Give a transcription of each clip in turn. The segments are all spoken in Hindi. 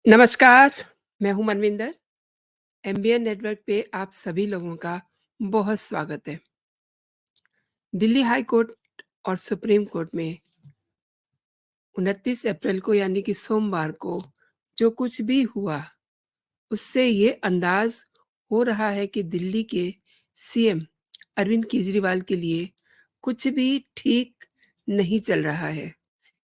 नमस्कार, मैं हूँ मनविंदर। एमबीएन नेटवर्क पे आप सभी लोगों का बहुत स्वागत है। दिल्ली हाई कोर्ट और सुप्रीम कोर्ट में 29 अप्रैल को यानी कि सोमवार को जो कुछ भी हुआ, उससे ये अंदाज़ हो रहा है कि दिल्ली के सीएम अरविंद केजरीवाल के लिए कुछ भी ठीक नहीं चल रहा है।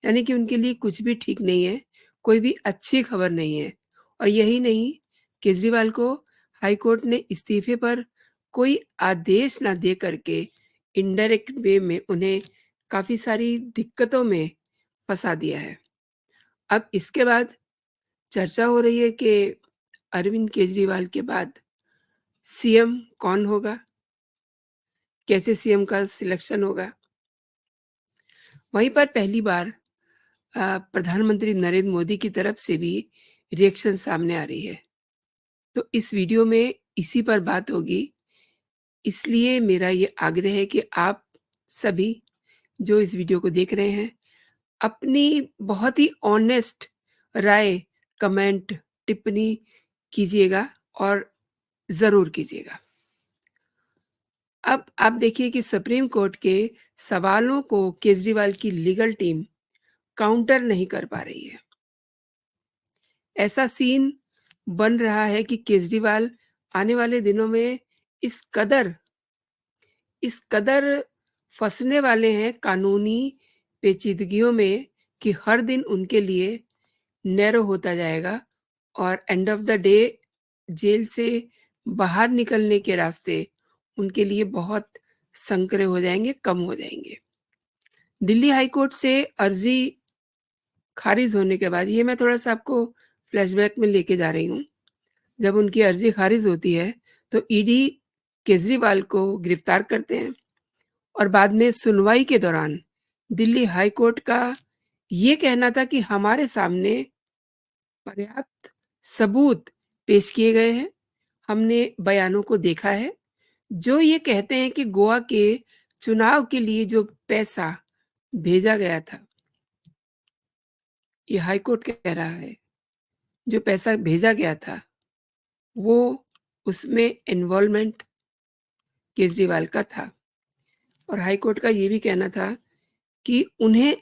यानी कि उनके लिए कुछ भी ठीक नहीं है, कोई भी अच्छी खबर नहीं है। और यही नहीं, केजरीवाल को हाई कोर्ट ने इस्तीफे पर कोई आदेश ना दे करके इनडायरेक्ट वे में उन्हें काफ़ी सारी दिक्कतों में फँसा दिया है। अब इसके बाद चर्चा हो रही है कि अरविंद केजरीवाल के बाद सीएम कौन होगा? कैसे सीएम का सिलेक्शन होगा? वहीं पर पहली बार प्रधानमंत्री नरेंद्र मोदी की तरफ से भी रिएक्शन सामने आ रही है। तो इस वीडियो में इसी पर बात होगी। इसलिए मेरा ये आग्रह है कि आप सभी जो इस वीडियो को देख रहे हैं, अपनी बहुत ही ऑनेस्ट राय, कमेंट, टिप्पणी कीजिएगा और ज़रूर कीजिएगा। अब आप देखिए कि सुप्रीम कोर्ट के सवालों को केजरीवाल की लीगल टीम काउंटर नहीं कर पा रही है। ऐसा सीन बन रहा है कि केजरीवाल आने वाले दिनों में इस कदर फँसने वाले हैं कानूनी पेचीदगियों में कि हर दिन उनके लिए नैरो होता जाएगा और end of the day jail से बाहर निकलने के रास्ते उनके लिए बहुत संकरे हो जाएँगे, कम हो जाएँगे। दिल्ली हाई कोर्ट से अर्ज़ी खारिज होने के बाद ये मैं थोड़ा-सा आपको फ्लैशबैक में लेके जा रही हूँ। जब उनकी अर्ज़ी खारिज होती है, तो ईडी केजरीवाल को गिरफ्तार करते हैं और बाद में सुनवाई के दौरान दिल्ली हाई कोर्ट का ये कहना था कि हमारे सामने पर्याप्त सबूत पेश किए गए हैं, हमने बयानों को देखा है, जो ये कहते हैं कि गोवा के चुनाव के लिए जो पैसा भेजा गया था, ये हाई कोर्ट कह रहा है, जो पैसा भेजा गया था, वो उसमें इन्वॉल्वमेंट केजरीवाल का था। और हाई कोर्ट का ये भी कहना था कि उन्हें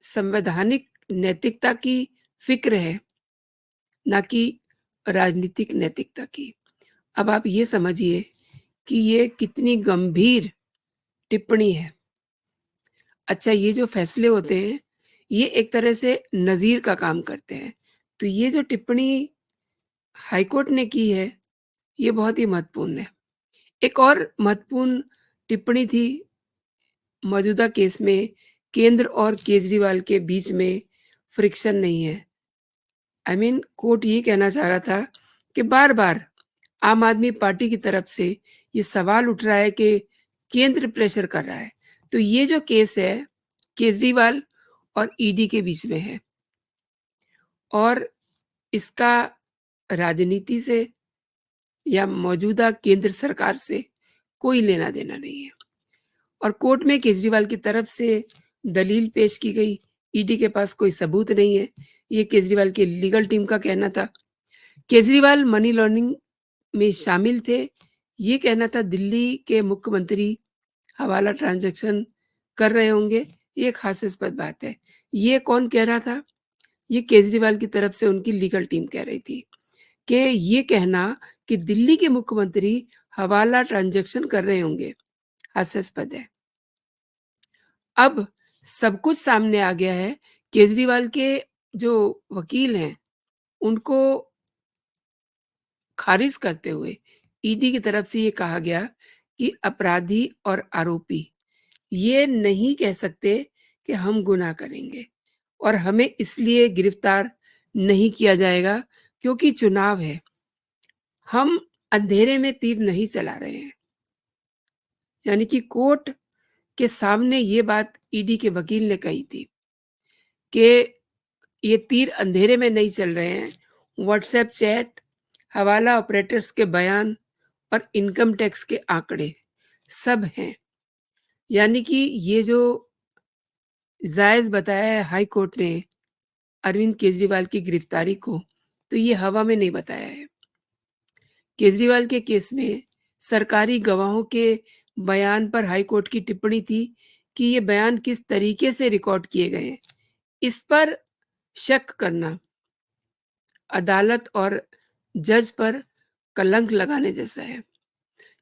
संवैधानिक नैतिकता की फ़िक्र है, ना कि राजनीतिक नैतिकता की। अब आप ये समझिए कि ये कितनी गंभीर टिप्पणी है। अच्छा, ये जो फैसले होते हैं, ये एक तरह से नज़ीर का काम करते हैं। तो ये जो टिप्पणी हाई कोर्ट ने की है, ये बहुत ही महत्वपूर्ण है। एक और महत्वपूर्ण टिप्पणी थी मौजूदा केस में केंद्र और केजरीवाल के बीच में फ्रिक्शन नहीं है। कोर्ट ये कहना चाह रहा था कि बार-बार आम आदमी पार्टी की तरफ से ये सवाल उठ रहा है कि केंद्र प्रेशर कर रहा है। तो ये जो केस है, केजरीवाल और ईडी के बीच में है और इसका राजनीति से या मौजूदा केंद्र सरकार से कोई लेना-देना नहीं है। और कोर्ट में केजरीवाल की तरफ से दलील पेश की गई, ईडी के पास कोई सबूत नहीं है। ये केजरीवाल की लीगल टीम का कहना था। केजरीवाल मनी लॉन्ड्रिंग में शामिल थे, ये कहना था दिल्ली के मुख्यमंत्री हवाला ट्रांज़ैक्शन कर रहे होंगे, ये एक हास्यास्पद बात है। ये कौन कह रहा था? ये केजरीवाल की तरफ से उनकी लीगल टीम कह रही थी कि ये कहना कि दिल्ली के मुख्यमंत्री हवाला ट्रांज़ैक्शन कर रहे होंगे, हास्यास्पद है। अब सब कुछ सामने आ गया है। केजरीवाल के जो वकील हैं, उनको खारिज करते हुए ईडी की तरफ से ये कहा गया कि अपराधी और आरोपी ये नहीं कह सकते कि हम गुनाह करेंगे और हमें इसलिए गिरफ्तार नहीं किया जाएगा क्योंकि चुनाव है। हम अंधेरे में तीर नहीं चला रहे हैं। यानी कि कोर्ट के सामने ये बात ईडी के वकील ने कही थी कि ये तीर अंधेरे में नहीं चल रहे हैं। व्हाट्सएप चैट, हवाला ऑपरेटर्स के बयान और इनकम टैक्स के आंकड़े सब हैं। यानी कि ये जो जायज़ बताया है हाई कोर्ट ने अरविंद केजरीवाल की गिरफ्तारी को, तो ये हवा में नहीं बताया है। केजरीवाल के केस में सरकारी गवाहों के बयान पर हाई कोर्ट की टिप्पणी थी कि ये बयान किस तरीके से रिकॉर्ड किए गए हैं, इस पर शक करना अदालत और जज पर कलंक लगाने जैसा है।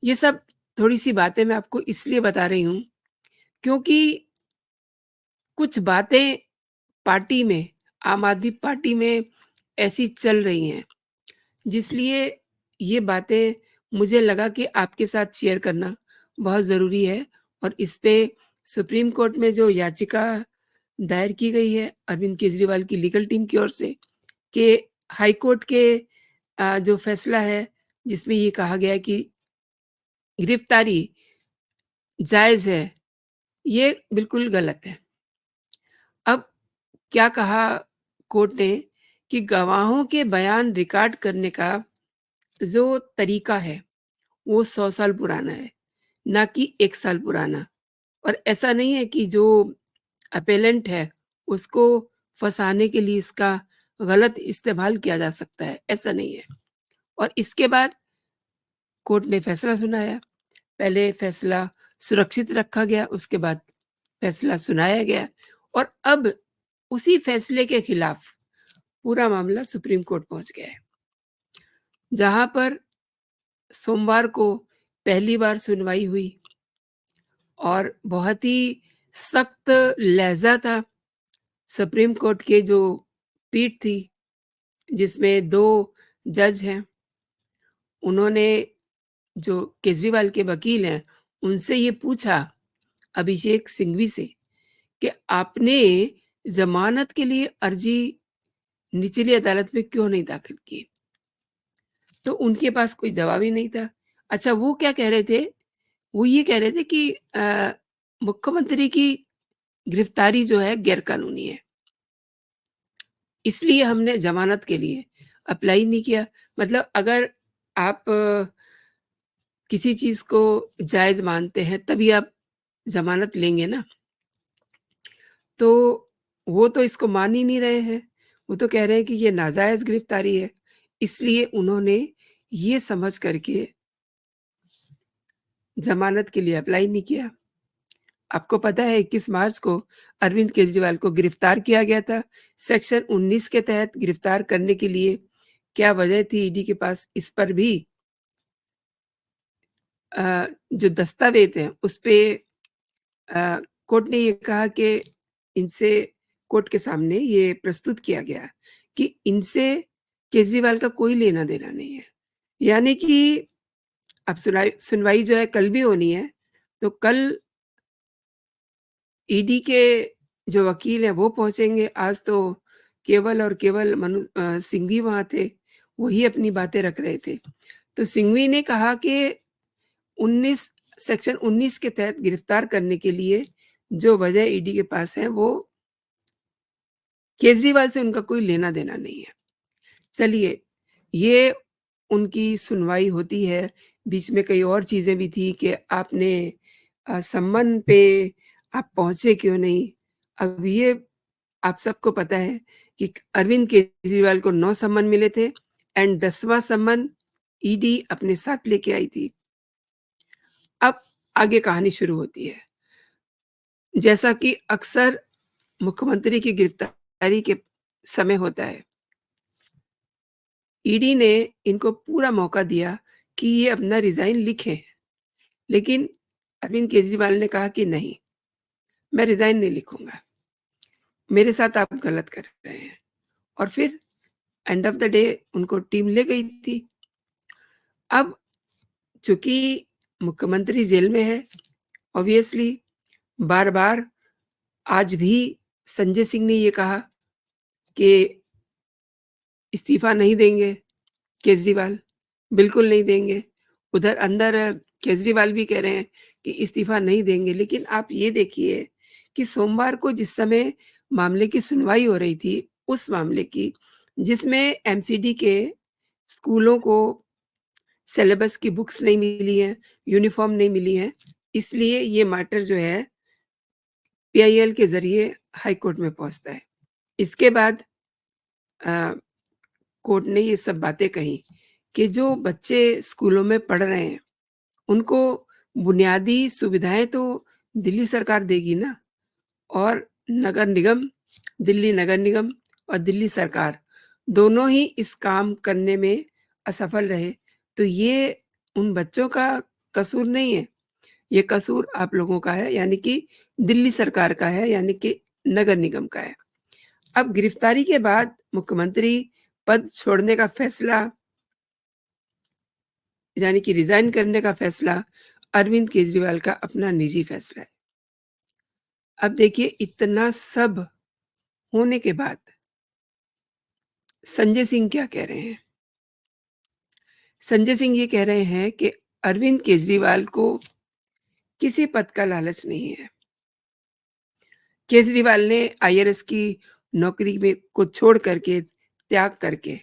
ये सब थोड़ी-सी बातें मैं आपको इसलिए बता रही हूँ, क्योंकि कुछ बातें पार्टी में, आम आदमी पार्टी में ऐसी चल रही हैं, जिसलिए ये बातें मुझे लगा कि आपके साथ शेयर करना बहुत ज़रूरी है। और इस पे सुप्रीम कोर्ट में जो याचिका दायर की गई है अरविंद केजरीवाल की लीगल टीम की ओर से, कि हाई कोर्ट के जो फैसला है, जिसमें ये कहा गया है कि गिरफ्तारी जायज़ है, ये बिल्कुल गलत है। अब क्या कहा कोर्ट ने कि गवाहों के बयान रिकॉर्ड करने का जो तरीका है, वो 100 साल पुराना है, ना कि 1 साल पुराना। और ऐसा नहीं है कि जो अपेलेंट है, उसको फँसाने के लिए इसका गलत इस्तेमाल किया जा सकता है, ऐसा नहीं है। और इसके बाद कोर्ट ने फैसला सुनाया। पहले फैसला सुरक्षित रखा गया, उसके बाद फैसला सुनाया गया और अब उसी फैसले के खिलाफ पूरा मामला सुप्रीम कोर्ट पहुँच गया है, जहाँ पर सोमवार को पहली बार सुनवाई हुई और बहुत ही सख्त लहज़ा था। सुप्रीम कोर्ट के जो पीठ थी, जिसमें 2 जज हैं, उन्होंने जो केजरीवाल के वकील हैं, उनसे ये पूछा, अभिषेक सिंघवी से, कि आपने ज़मानत के लिए अर्ज़ी निचली अदालत में क्यों नहीं दाखिल की? तो उनके पास कोई जवाब ही नहीं था। अच्छा, वो क्या कह रहे थे? वो ये कह रहे थे कि मुख्यमंत्री की गिरफ्तारी जो है गैरकानूनी है, इसलिए हमने ज़मानत के लिए अप्लाई नहीं किया। मतलब अगर आप किसी चीज़ को जायज़ मानते हैं, तभी आप ज़मानत लेंगे ना। तो वो तो इसको मान ही नहीं रहे हैं। वो तो कह रहे हैं कि ये नाजायज़ गिरफ्तारी है, इसलिए उन्होंने ये समझ कर के ज़मानत के लिए अप्लाई नहीं किया। आपको पता है 21 मार्च को अरविंद केजरीवाल को गिरफ्तार किया गया था। सेक्शन 19 के तहत गिरफ्तार करने के लिए क्या वजह थी ईडी के पास, इस पर भी जो दस्तावेज़ हैं उस पे कोर्ट ने ये कहा कि इनसे, कोर्ट के सामने ये प्रस्तुत किया गया कि इनसे केजरीवाल का कोई लेना-देना नहीं है। यानी कि अब सुनवाई जो है कल भी होनी है, तो कल ईडी के जो वकील हैं वो पहुँचेंगे। आज तो केवल और केवल सिंघवी वहाँ थे, वही अपनी बातें रख रहे थे। तो सिंघवी ने कहा कि 19 सेक्शन 19 के तहत गिरफ्तार करने के लिए जो वजह ईडी के पास है, वो केजरीवाल से उनका कोई लेना-देना नहीं है। चलिए, ये उनकी सुनवाई होती है, बीच में कई और चीज़ें भी थी कि आपने सम्मन पे आप पहुँचे क्यों नहीं? अब ये आप सबको पता है कि अरविंद केजरीवाल को 9 सम्मन मिले थे एंड 10वां सम्मन ईडी अपने साथ लेके आई थी। अब आगे कहानी शुरू होती है। जैसा कि अक्सर मुख्यमंत्री की गिरफ्तारी के समय होता है, ईडी ने इनको पूरा मौका दिया कि ये अपना रिज़ाइन लिखें, लेकिन अरविंद केजरीवाल ने कहा कि नहीं, मैं रिज़ाइन नहीं लिखूँगा, मेरे साथ आप गलत कर रहे हैं। और फिर एंड ऑफ द डे उनको टीम ले गई थी। अब चूँकि मुख्यमंत्री जेल में है, ऑब्वियसली बार-बार आज भी संजय सिंह ने ये कहा कि इस्तीफ़ा नहीं देंगे केजरीवाल, बिल्कुल नहीं देंगे। उधर अंदर केजरीवाल भी कह रहे हैं कि इस्तीफ़ा नहीं देंगे, लेकिन आप ये देखिए कि सोमवार को जिस समय मामले की सुनवाई हो रही थी, उस मामले की, जिसमें एमसीडी के स्कूलों को सिलेबस की बुक्स नहीं मिली हैं, यूनिफ़ॉर्म नहीं मिली हैं, इसलिए ये मैटर जो है पीआईएल के ज़रिए हाई कोर्ट में पहुँचता है। इसके बाद अ, कोर्ट ने ये सब बातें कही कि जो बच्चे स्कूलों में पढ़ रहे हैं, उनको बुनियादी सुविधाएँ तो दिल्ली सरकार देगी ना, और नगर निगम दिल्ली नगर निगम और दिल्ली सरकार दोनों ही इस काम करने में असफल रहे, तो ये उन बच्चों का कसूर नहीं है, ये कसूर आप लोगों का है, यानी कि दिल्ली सरकार का है, यानी कि नगर निगम का है। अब गिरफ्तारी के बाद मुख्यमंत्री पद छोड़ने का फैसला, यानी कि रिज़ाइन करने का फैसला अरविंद केजरीवाल का अपना निजी फैसला है। अब देखिए इतना सब होने के बाद संजय सिंह क्या कह रहे हैं? संजय सिंह ये कह रहे हैं कि अरविंद केजरीवाल को किसी पद का लालच नहीं है। केजरीवाल ने आईआरएस की नौकरी में को छोड़ करके, त्याग करके,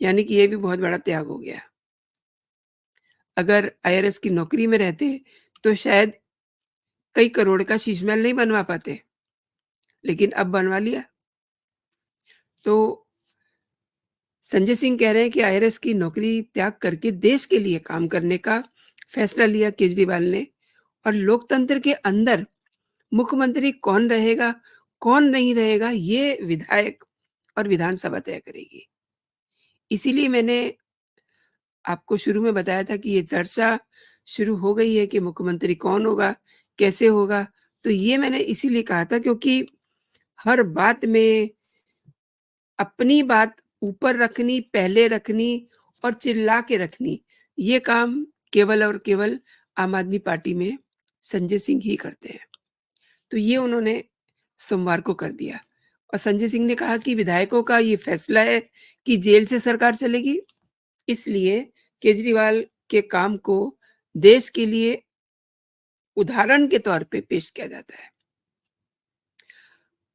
यानी कि ये भी बहुत बड़ा त्याग हो गया। अगर आईआरएस की नौकरी में रहते, तो शायद कई करोड़ का शीश महल नहीं बनवा पाते, लेकिन अब बनवा लिया। तो संजय सिंह कह रहे हैं कि आईआरएस की नौकरी त्याग करके देश के लिए काम करने का फैसला लिया केजरीवाल ने, और लोकतंत्र के अंदर मुख्यमंत्री कौन रहेगा, कौन नहीं रहेगा, ये विधायक और विधानसभा तय करेगी। इसीलिए मैंने आपको शुरू में बताया था कि ये चर्चा शुरू हो गई है कि मुख्यमंत्री कौन होगा, कैसे होगा। तो ये मैंने इसीलिए कहा था क्योंकि हर बात में अपनी बात ऊपर रखनी, पहले रखनी और चिल्ला के रखनी, ये काम केवल और केवल आम आदमी पार्टी में संजय सिंह ही करते हैं। तो ये उन्होंने सोमवार को कर दिया, और संजय सिंह ने कहा कि विधायकों का ये फैसला है कि जेल से सरकार चलेगी, इसलिए केजरीवाल के काम को देश के लिए उदाहरण के तौर पे पेश किया जाता है।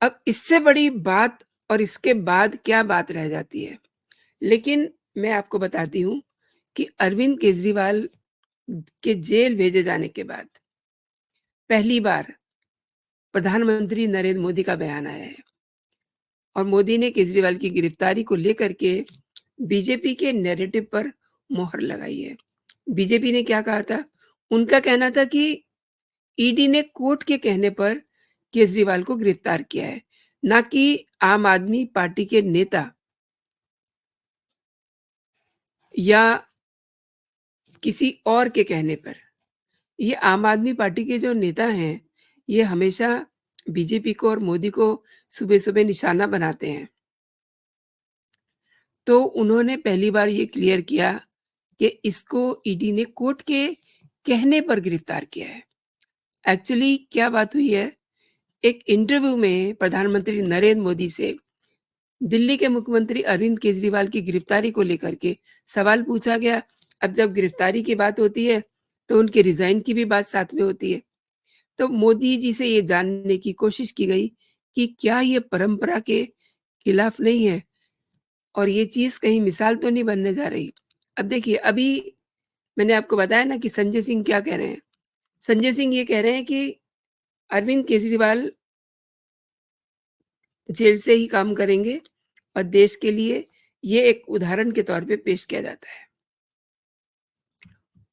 अब इससे बड़ी बात और इसके बाद क्या बात रह जाती है? लेकिन मैं आपको बताती हूँ कि अरविंद केजरीवाल के जेल भेजे जाने के बाद पहली बार प्रधानमंत्री नरेंद्र मोदी का बयान आया है, और मोदी ने केजरीवाल की गिरफ्तारी को लेकर के बीजेपी के नैरेटिव पर मोहर लगाई है। बीजेपी ने क्या कहा था? उनका कहना था कि ईडी ने कोर्ट के कहने पर केजरीवाल को गिरफ्तार किया है, ना कि आम आदमी पार्टी के नेता या किसी और के कहने पर। ये आम आदमी पार्टी के जो नेता हैं, ये हमेशा बीजेपी को और मोदी को सुबह-सुबह निशाना बनाते हैं। तो उन्होंने पहली बार ये क्लियर किया कि इसको ईडी ने कोर्ट के कहने पर गिरफ्तार किया है। एक्चुअली क्या बात हुई है, एक इंटरव्यू में प्रधानमंत्री नरेंद्र मोदी से दिल्ली के मुख्यमंत्री अरविंद केजरीवाल की गिरफ्तारी को लेकर के सवाल पूछा गया। अब जब गिरफ्तारी की बात होती है, तो उनके रिज़ाइन की भी बात साथ में होती है। तो मोदी जी से ये जानने की कोशिश की गई कि क्या ये परंपरा के खिलाफ नहीं है, और ये चीज़ कहीं मिसाल तो नहीं बनने जा रही। अब देखिए, अभी मैंने आपको बताया ना कि संजय सिंह क्या कह रहे हैं। संजय सिंह ये कह रहे हैं कि अरविंद केजरीवाल जेल से ही काम करेंगे, और देश के लिए ये एक उदाहरण के तौर पे पेश किया जाता है।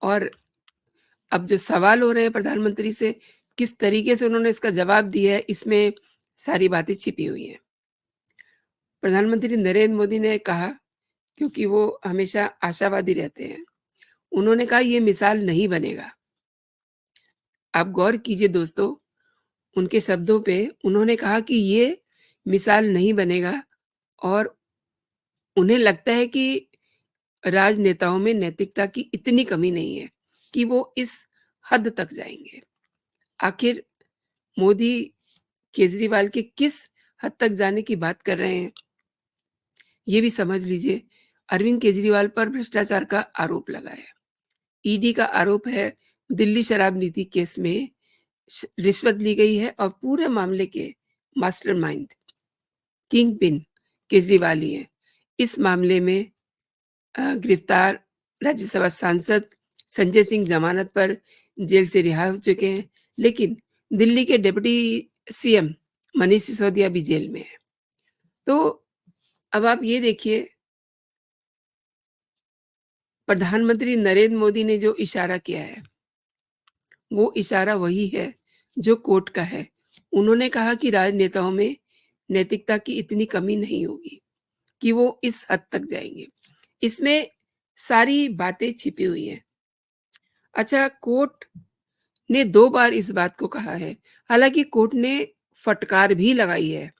और अब जो सवाल हो रहे हैं प्रधानमंत्री से, किस तरीके से उन्होंने इसका जवाब दिया है, इसमें सारी बातें छिपी हुई हैं। प्रधानमंत्री नरेंद्र मोदी ने कहा, क्योंकि वो हमेशा आशावादी रहते हैं, उन्होंने कहा ये मिसाल नहीं बनेगा। आप गौर कीजिए दोस्तों, उनके शब्दों पे उन्होंने कहा कि ये मिसाल नहीं बनेगा, और उन्हें लगता है कि राजनेताओं में नैतिकता की इतनी कमी नहीं है कि वो इस हद तक जाएँगे। आखिर मोदी केजरीवाल के किस हद तक जाने की बात कर रहे हैं, ये भी समझ लीजिए। अरविंद केजरीवाल पर भ्रष्टाचार का आरोप लगा है। ईडी का आरोप है दिल्ली शराब नीति केस में रिश्वत ली गई है, और पूरे मामले के मास्टरमाइंड, किंग पिन केजरीवाल ही हैं। इस मामले में गिरफ्तार राज्यसभा सांसद संजय सिंह जमानत पर जेल से रिहा हो चुके हैं, लेकिन दिल्ली के डिप्टी सीएम मनीष सिसोदिया भी जेल में हैं। तो अब आप ये देखिए प्रधानमंत्री नरेंद्र मोदी ने जो इशारा किया है, वो इशारा वही है जो कोर्ट का है। उन्होंने कहा कि राजनेताओं में नैतिकता की इतनी कमी नहीं होगी कि वो इस हद तक जाएँगे। इसमें सारी बातें छिपी हुई हैं। अच्छा, कोर्ट ने 2 बार इस बात को कहा है। हालाँकि कोर्ट ने फटकार भी लगाई है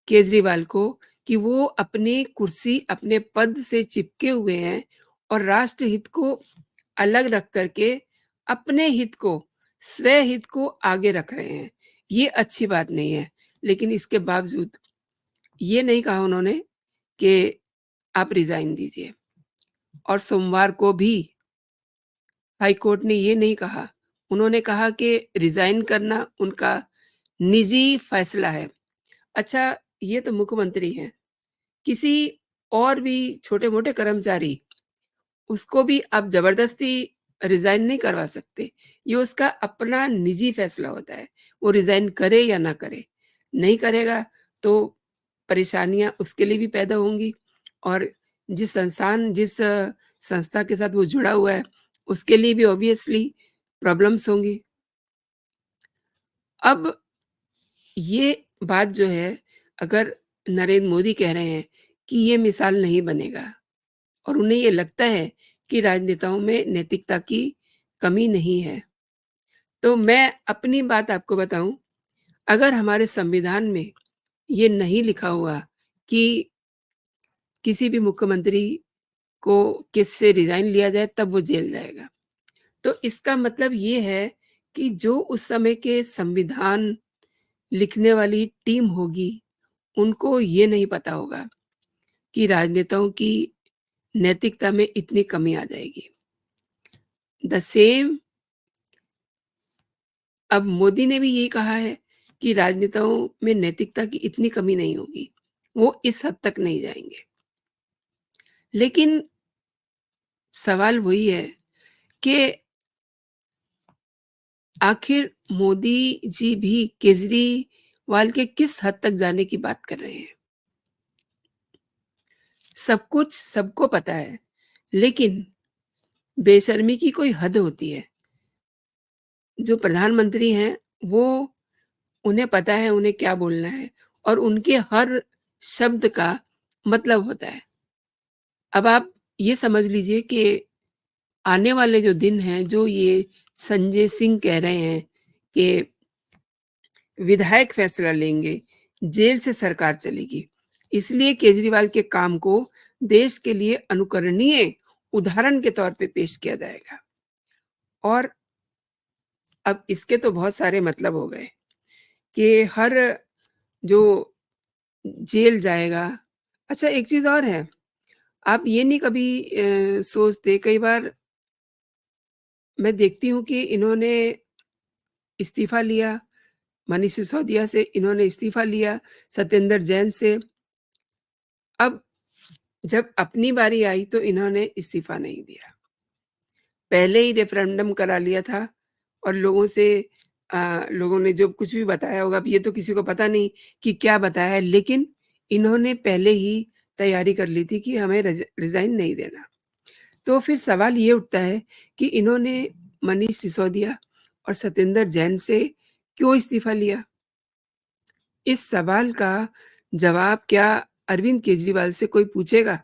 केजरीवाल को कि वो अपनी कुर्सी, अपने पद से चिपके हुए हैं और राष्ट्र हित को अलग रख कर के अपने हित को, स्वहित को आगे रख रहे हैं। ये अच्छी बात नहीं है। लेकिन इसके बावजूद ये नहीं कहा उन्होंने कि आप रिज़ाइन दीजिए, और सोमवार को भी हाई कोर्ट ने ये नहीं कहा। उन्होंने कहा कि रिज़ाइन करना उनका निजी फैसला है। अच्छा, ये तो मुख्यमंत्री हैं। किसी और भी छोटे-मोटे कर्मचारी, उसको भी आप ज़बरदस्ती रिज़ाइन नहीं करवा सकते। ये उसका अपना निजी फ़ैसला होता है। वो रिज़ाइन करे या ना करे। नहीं करेगा तो परेशानियाँ उसके लिए भी पैदा होंगी, और जिस संस्था के साथ वो जुड़ा हुआ है, उसके लिए भी ऑब्वियसली प्रॉब्लम्स होंगी। अब ये बात जो है, अगर नरेंद्र मोदी कह रहे हैं कि ये मिसाल नहीं बनेगा, और उन्हें ये लगता है कि राजनेताओं में नैतिकता की कमी नहीं है, तो मैं अपनी बात आपको बताऊँ, अगर हमारे संविधान में ये नहीं लिखा हुआ कि किसी भी मुख्यमंत्री को किससे रिज़ाइन लिया जाए तब वो जेल जाएगा। तो इसका मतलब ये है कि जो उस समय के संविधान लिखने वाली टीम होगी, उनको ये नहीं पता होगा कि राजनेताओं की नैतिकता में इतनी कमी आ जाएगी। द सेम, अब मोदी ने भी यही कहा है कि राजनेताओं में नैतिकता की इतनी कमी नहीं होगी, वो इस हद तक नहीं जाएँगे। लेकिन सवाल वही है कि आखिर मोदी जी भी केजरीवाल के किस हद तक जाने की बात कर रहे हैं? सब कुछ सबको पता है, लेकिन बेशर्मी की कोई हद होती है। जो प्रधानमंत्री हैं, वो, उन्हें पता है उन्हें क्या बोलना है, और उनके हर शब्द का मतलब होता है। अब आप ये समझ लीजिए कि आने वाले जो दिन हैं, जो ये संजय सिंह कह रहे हैं कि विधायक फैसला लेंगे, जेल से सरकार चलेगी। इसलिए केजरीवाल के काम को देश के लिए अनुकरणीय उदाहरण के तौर पे पेश किया जाएगा। और अब इसके तो बहुत सारे मतलब हो गए कि हर जो जेल जाएगा। अच्छा, एक चीज़ और है, आप ये नहीं कभी सोचते, कई बार मैं देखती हूँ कि इन्होंने इस्तीफ़ा लिया, मनीष सिसोदिया से इन्होंने इस्तीफ़ा लिया, सत्येंद्र जैन से। अब जब अपनी बारी आई तो इन्होंने इस्तीफ़ा नहीं दिया। पहले ही रेफ़रेंडम करा लिया था, और लोगों ने जो कुछ भी बताया होगा, अब ये तो किसी को पता नहीं कि क्या बताया है, लेकिन इन्होंने पहले ही तैयारी कर ली थी कि हमें रिज़ाइन नहीं देना। तो फिर सवाल ये उठता है कि इन्होंने मनीष सिसोदिया और सत्येंद्र जैन से क्यों इस्तीफ़ा लिया? इस सवाल का जवाब क्या अरविंद केजरीवाल से कोई पूछेगा?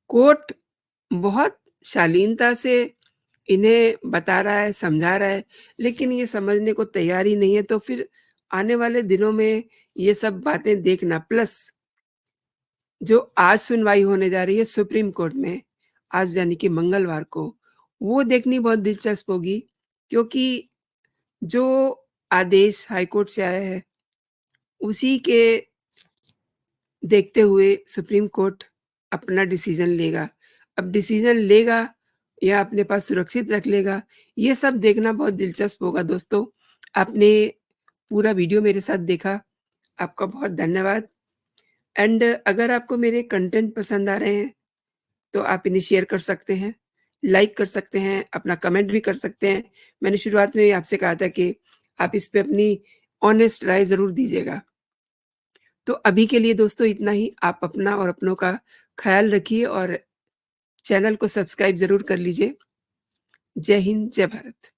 कोर्ट बहुत शालीनता से इन्हें बता रहा है, समझा रहा है, लेकिन ये समझने को तैयार ही नहीं है, तो फिर आने वाले दिनों में ये सब बातें देखना, प्लस जो आज सुनवाई होने जा रही है सुप्रीम कोर्ट में, आज यानी कि मंगलवार को, वो देखनी बहुत दिलचस्प होगी, क्योंकि जो आदेश हाई कोर्ट से आया है, उसी के देखते हुए सुप्रीम कोर्ट अपना डिसीज़न लेगा। अब डिसीज़न लेगा या अपने पास सुरक्षित रख लेगा, ये सब देखना बहुत दिलचस्प होगा दोस्तों। आपने पूरा वीडियो मेरे साथ देखा, आपका बहुत धन्यवाद। एंड अगर आपको मेरे कंटेंट पसंद आ रहे हैं, तो आप इन्हें शेयर कर सकते हैं, लाइक कर सकते हैं, अपना कमेंट भी कर सकते हैं। मैंने शुरुआत में ही आपसे कहा था कि आप इस पे अपनी ऑनेस्ट राय ज़रूर दीजिएगा। तो अभी के लिए दोस्तों इतना ही। आप अपना और अपनों का ख़्याल रखिए, और चैनल को सब्सक्राइब ज़रूर कर लीजिए। जय हिंद, जय भारत।